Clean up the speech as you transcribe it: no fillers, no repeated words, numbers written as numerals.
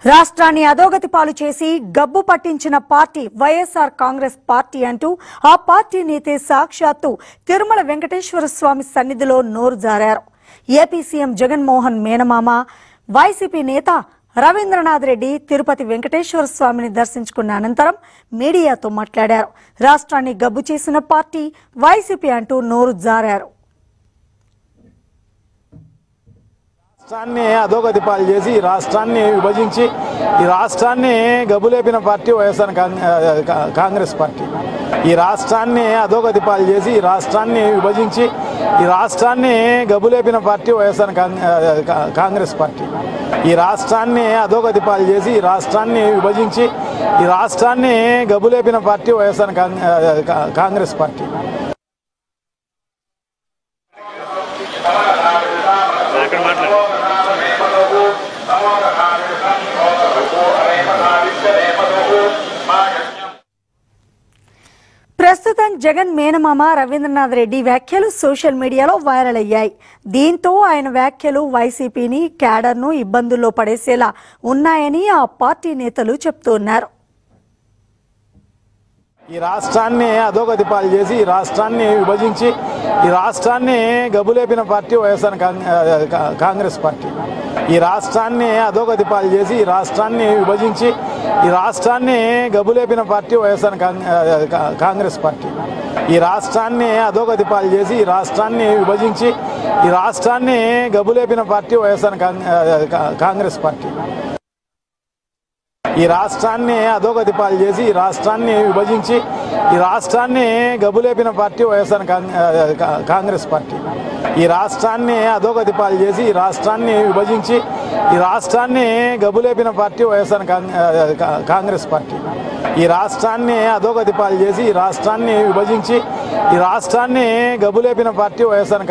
రాష్ట్రాన్ని అధోగతి పాలు చేసి గబ్బు పట్టించిన పార్టీ వైఎస్ఆర్ కాంగ్రెస్ పార్టీ అంటూ ఆ పార్టీ నేత సాక్షాత్తు తిరుమల వెంకటేశ్వర స్వామి సన్నిధిలో నోరు జారారు. ఏపీ సీఎం జగన్మోహన్ మేనమామ వైసీపీ నేత రవీంద్రనాథ్ రెడ్డి తిరుపతి వెంకటేశ్వర స్వామిని దర్శించుకున్న అనంతరం మీడియాతో మాట్లాడారు. రాష్ట్రాన్ని గబ్బు చేసిన పార్టీ వైసీపీ అంటూ నోరు జారారు. రాష్ట్రాన్ని అధోగతి పాలు చేసి ఈ రాష్ట్రాన్ని విభజించి ఈ రాష్ట్రాన్ని గబ్బులేపిన పార్టీ వైఎస్ఆర్ కాంగ్రెస్ పార్టీ. ఈ రాష్ట్రాన్ని అధోగతి పాలు చేసి ఈ రాష్ట్రాన్ని విభజించి ఈ రాష్ట్రాన్ని గబ్బులేపిన పార్టీ వైఎస్ఆర్ కాంగ్రెస్ పార్టీ. ఈ రాష్ట్రాన్ని అధోగతి పాలు చేసి ఈ రాష్ట్రాన్ని విభజించి ఈ రాష్ట్రాన్ని గబ్బులేపిన పార్టీ వైఎస్ఆర్ కాంగ్రెస్ పార్టీ. ప్రస్తుతం జగన్ మేనమామ రవీంద్రనాథ్ రెడ్డి వ్యాఖ్యలు సోషల్ మీడియాలో వైరల్ అయ్యాయి. దీంతో ఆయన వ్యాఖ్యలు వైసీపీని క్యాడర్ను ఇబ్బందుల్లో పడేసేలా ఉన్నాయని ఆ పార్టీ నేతలు చెప్తున్నారు. ఈ రాష్ట్రాన్ని అధోగతి పాలు చేసి ఈ రాష్ట్రాన్ని విభజించి ఈ రాష్ట్రాన్ని గబ్బులేపిన పార్టీ వైఎస్ఆర్ కాంగ్రెస్ పార్టీ. ఈ రాష్ట్రాన్ని అధోగతి పాలు చేసి ఈ రాష్ట్రాన్ని విభజించి ఈ రాష్ట్రాన్ని గబ్బులేపిన పార్టీ వైఎస్ఆర్ కాంగ్రెస్ పార్టీ. ఈ రాష్ట్రాన్ని అధోగతి పాలు చేసి ఈ రాష్ట్రాన్ని విభజించి ఈ రాష్ట్రాన్ని గబ్బులేపిన పార్టీ వైఎస్ఆర్ కాంగ్రెస్ పార్టీ. ఈ రాష్ట్రాన్ని అధోగతి పాలు చేసి ఈ రాష్ట్రాన్ని విభజించి ఈ రాష్ట్రాన్ని గబ్బులేపిన పార్టీ వైఎస్ఆర్ కాంగ్రెస్ పార్టీ. ఈ రాష్ట్రాన్ని అధోగతి పాలు చేసి ఈ రాష్ట్రాన్ని విభజించి ఈ రాష్ట్రాన్ని గబ్బులేపిన పార్టీ వైఎస్ఆర్ కాంగ్రెస్ పార్టీ. ఈ రాష్ట్రాన్ని అధోగతి పాలు చేసి ఈ రాష్ట్రాన్ని విభజించి ఈ రాష్ట్రాన్ని గబ్బులేపిన పార్టీ వైఎస్ఆర్